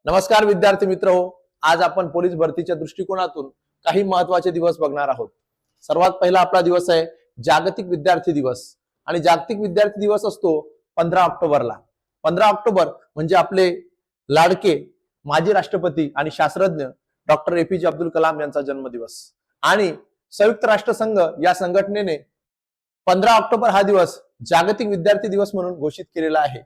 नमस्कार विद्यार्थी मित्र हो, आज आपण पोलीस भरतीच्या दृष्टिकोनातून काही महत्वाचे दिवस बघणार आहोत। सर्वात पहिला आपला दिवस आहे जागतिक विद्यार्थी दिवस आणि जागतिक विद्यार्थी दिवस असतो 15 ऑक्टोबरला। 15 ऑक्टोबर म्हणजे आपले लाडके माजी राष्ट्रपती आणि शास्त्रज्ञ डॉक्टर APJ अब्दुल कलाम यांचा जन्मदिवस आणि संयुक्त राष्ट्र संघ या संघटनेने 15 ऑक्टोबर हा दिवस जागतिक विद्यार्थी दिवस म्हणून घोषित केलेला आहे।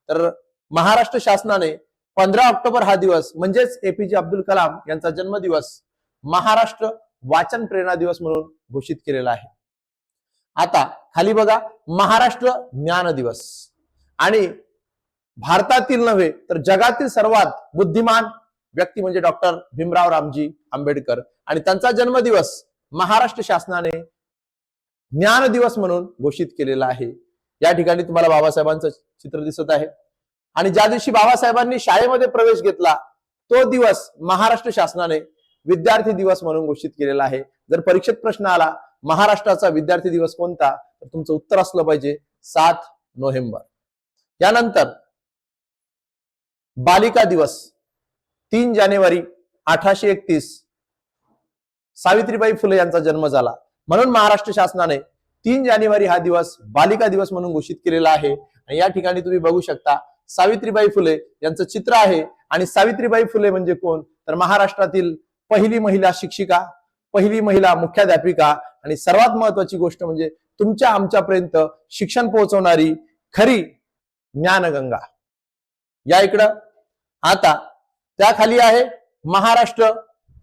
तर महाराष्ट्र शासनाने 15 ऑक्टोबर हा दिवस म्हणजेच APJ अब्दुल कलाम यांचा जन्मदिवस महाराष्ट्र वाचन प्रेरणा दिवस म्हणून घोषित केलेला आहे। आता खाली बघा महाराष्ट्र ज्ञान दिवस आणि भारतातील नव्हे तर जगातील सर्वात बुद्धिमान व्यक्ती म्हणजे डॉक्टर भीमराव रामजी आंबेडकर आणि त्यांचा जन्मदिवस महाराष्ट्र शासनाने ज्ञान दिवस म्हणून घोषित केलेला आहे। या ठिकाणी तुम्हाला बाबासाहेबांचं चित्र दिसत आहे आणि ज्या दिवशी बाबासाहेबांनी शाळेमध्ये प्रवेश घेतला तो दिवस महाराष्ट्र शासनाने विद्यार्थी दिवस म्हणून घोषित केलेला आहे। जर परीक्षेत प्रश्न आला महाराष्ट्राचा विद्यार्थी दिवस कोणता तर तुमचं उत्तर असलं पाहिजे 7 नोव्हेंबर। यानंतर बालिका दिवस 3 जानेवारी 1831 सावित्रीबाई फुले यांचा जन्म झाला म्हणून महाराष्ट्र शासनाने 3 जानेवारी हा दिवस बालिका दिवस म्हणून घोषित केलेला आहे। आणि या ठिकाणी तुम्ही बघू शकता सावित्रीबाई फुले यांचं चित्र आहे आणि सावित्रीबाई फुले म्हणजे कोण तर महाराष्ट्रातील पहिली महिला शिक्षिका, पहिली महिला मुख्याध्यापिका आणि सर्वात महत्वाची गोष्ट म्हणजे तुमच्या आमच्यापर्यंत शिक्षण पोहोचवणारी खरी ज्ञानगंगा। या इकडं आता त्याखाली आहे महाराष्ट्र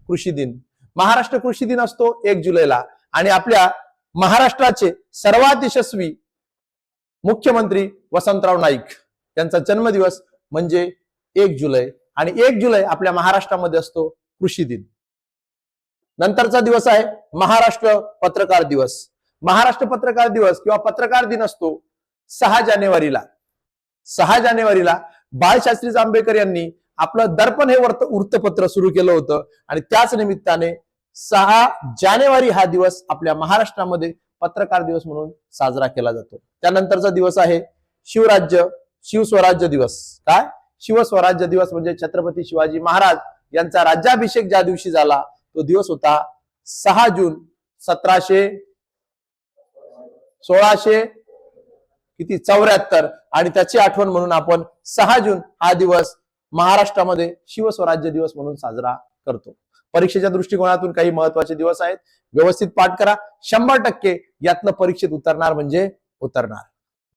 कृषी दिन। महाराष्ट्र कृषी दिन असतो 1 जुलैला आणि आपल्या महाराष्ट्राचे सर्वात यशस्वी मुख्यमंत्री वसंतराव नाईक यांचा जन्मदिवस म्हणजे 1 जुलै आणि 1 जुलै आपल्या महाराष्ट्रामध्ये असतो कृषी दिन। नंतरचा दिवस आहे महाराष्ट्र पत्रकार दिवस। महाराष्ट्र पत्रकार दिवस किंवा पत्रकार दिन असतो 6 जानेवारीला। 6 जानेवारीला बाळशास्त्री जांभेकर यांनी आपलं दर्पण हे वृत्तपत्र सुरू केलं होतं आणि त्याच निमित्ताने 6 जानेवारी हा दिवस आपल्या महाराष्ट्रामध्ये पत्रकार दिवस म्हणून साजरा केला जातो। त्यानंतरचा दिवस आहे शिवस्वराज्य दिवस। काय शिवस्वराज्य दिवस म्हणजे छत्रपती शिवाजी महाराज यांचा राज्याभिषेक ज्या दिवशी झाला तो दिवस होता 6 जून 1674 आणि त्याची आठवण म्हणून आपण 6 जून हा दिवस महाराष्ट्रामध्ये शिवस्वराज्य दिवस म्हणून साजरा करतो। परीक्षेच्या दृष्टिकोनातून काही महत्वाचे दिवस आहेत, व्यवस्थित पाठ करा। 100% यातलं परीक्षेत उतरणार म्हणजे उतरणार।